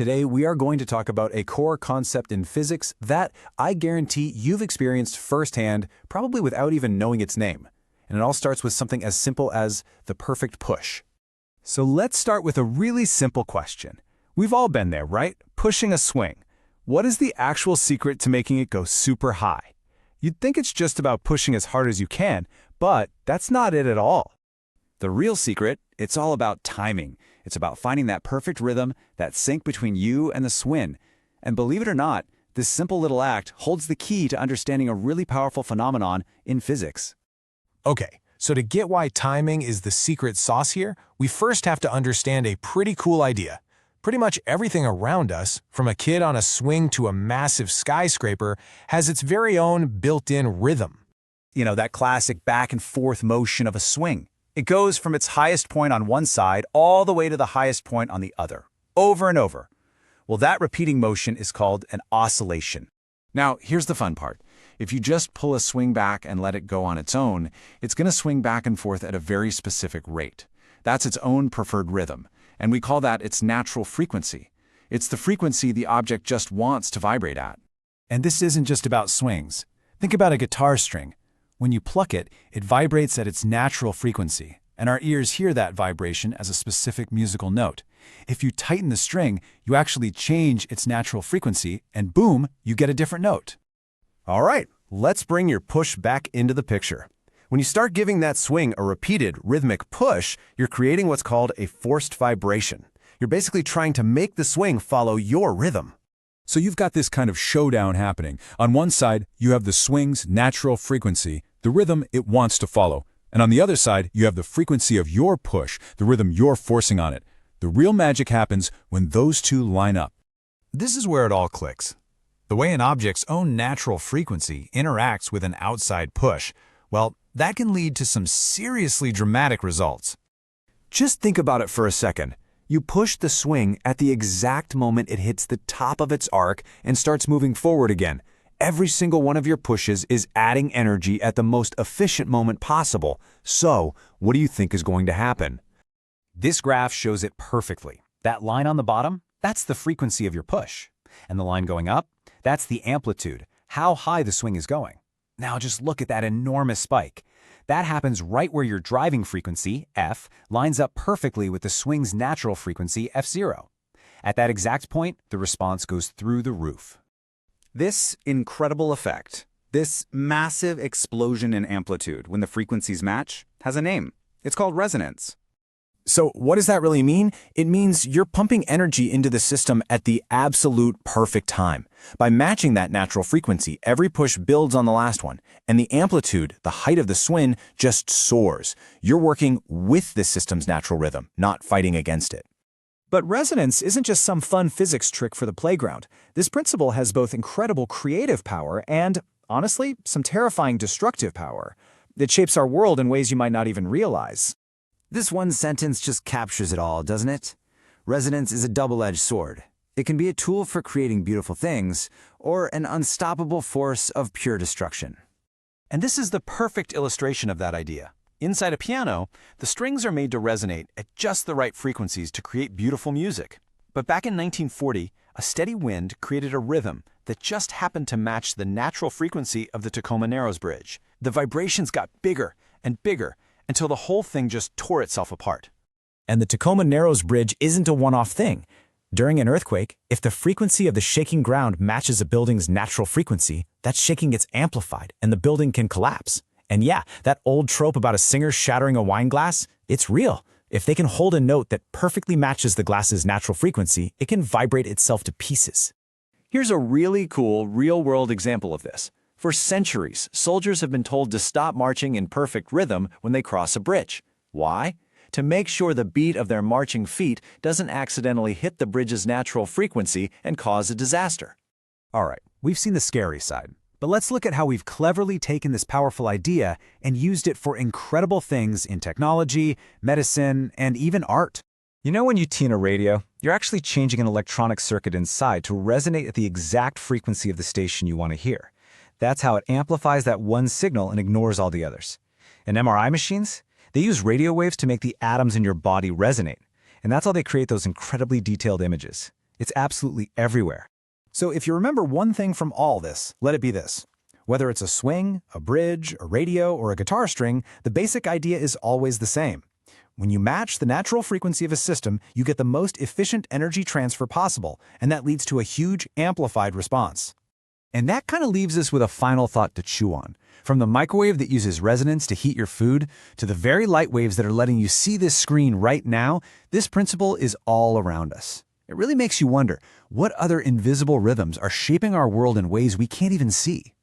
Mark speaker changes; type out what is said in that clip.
Speaker 1: Today, we are going to talk about a core concept in physics that I guarantee you've experienced firsthand, probably without even knowing its name. And it all starts with something as simple as the perfect push. So let's start with a really simple question. We've all been there, right? Pushing a swing. What is the actual secret to making it go super high? You'd think it's just about pushing as hard as you can, but that's not it at all.
Speaker 2: The real secret, it's all about timing. It's about finding that perfect rhythm, that sync between you and the swing. And believe it or not, this simple little act holds the key to understanding a really powerful phenomenon in physics.
Speaker 3: Okay, so to get why timing is the secret sauce here, we first have to understand a pretty cool idea. Pretty much everything around us, from a kid on a swing to a massive skyscraper, has its very own built-in rhythm.
Speaker 2: You know, that classic back and forth motion of a swing. It goes from its highest point on one side all the way to the highest point on the other, over and over. Well, that repeating motion is called an oscillation. Now, here's the fun part. If you just pull a swing back and let it go on its own, it's going to swing back and forth at a very specific rate. That's its own preferred rhythm, and we call that its natural frequency. It's the frequency the object just wants to vibrate at.
Speaker 1: And this isn't just about swings. Think about a guitar string. When you pluck it, it vibrates at its natural frequency, and our ears hear that vibration as a specific musical note. If you tighten the string, you actually change its natural frequency, and boom, you get a different note.
Speaker 4: All right, let's bring your push back into the picture. When you start giving that swing a repeated, rhythmic push, you're creating what's called a forced vibration. You're basically trying to make the swing follow your rhythm.
Speaker 1: So you've got this kind of showdown happening. On one side, you have the swing's natural frequency, the rhythm it wants to follow. And on the other side, you have the frequency of your push, the rhythm you're forcing on it. The real magic happens when those two line up.
Speaker 5: This is where it all clicks. The way an object's own natural frequency interacts with an outside push, well, that can lead to some seriously dramatic results.
Speaker 4: Just think about it for a second. You push the swing at the exact moment it hits the top of its arc and starts moving forward again. Every single one of your pushes is adding energy at the most efficient moment possible. So, what do you think is going to happen?
Speaker 2: This graph shows it perfectly. That line on the bottom, that's the frequency of your push. And the line going up, that's the amplitude, how high the swing is going. Now just look at that enormous spike. That happens right where your driving frequency, F, lines up perfectly with the swing's natural frequency, F0. At that exact point, the response goes through the roof. This incredible effect, this massive explosion in amplitude when the frequencies match, has a name. It's called resonance.
Speaker 1: So what does that really mean? It means you're pumping energy into the system at the absolute perfect time. By matching that natural frequency, every push builds on the last one, and the amplitude, the height of the swing, just soars. You're working with the system's natural rhythm, not fighting against it.
Speaker 6: But resonance isn't just some fun physics trick for the playground. This principle has both incredible creative power and, honestly, some terrifying destructive power. It shapes our world in ways you might not even realize.
Speaker 7: This one sentence just captures it all, doesn't it? Resonance is a double-edged sword. It can be a tool for creating beautiful things, or an unstoppable force of pure destruction.
Speaker 2: And this is the perfect illustration of that idea. Inside a piano, the strings are made to resonate at just the right frequencies to create beautiful music. But back in 1940, a steady wind created a rhythm that just happened to match the natural frequency of the Tacoma Narrows Bridge. The vibrations got bigger and bigger until the whole thing just tore itself apart.
Speaker 6: And the Tacoma Narrows Bridge isn't a one-off thing. During an earthquake, if the frequency of the shaking ground matches a building's natural frequency, that shaking gets amplified and the building can collapse. And yeah, that old trope about a singer shattering a wine glass, it's real. If they can hold a note that perfectly matches the glass's natural frequency, it can vibrate itself to pieces.
Speaker 2: Here's a really cool, real-world example of this. For centuries, soldiers have been told to stop marching in perfect rhythm when they cross a bridge. Why? To make sure the beat of their marching feet doesn't accidentally hit the bridge's natural frequency and cause a disaster.
Speaker 1: All right, we've seen the scary side. But let's look at how we've cleverly taken this powerful idea and used it for incredible things in technology, medicine, and even art.
Speaker 8: You know when you tune a radio, you're actually changing an electronic circuit inside to resonate at the exact frequency of the station you want to hear. That's how it amplifies that one signal and ignores all the others. In MRI machines, they use radio waves to make the atoms in your body resonate, and that's how they create those incredibly detailed images.
Speaker 2: It's absolutely everywhere.
Speaker 1: So if you remember one thing from all this, let it be this. Whether it's a swing, a bridge, a radio, or a guitar string, the basic idea is always the same. When you match the natural frequency of a system, you get the most efficient energy transfer possible, and that leads to a huge amplified response.
Speaker 2: And that kind of leaves us with a final thought to chew on. From the microwave that uses resonance to heat your food, to the very light waves that are letting you see this screen right now, this principle is all around us. It really makes you wonder, what other invisible rhythms are shaping our world in ways we can't even see?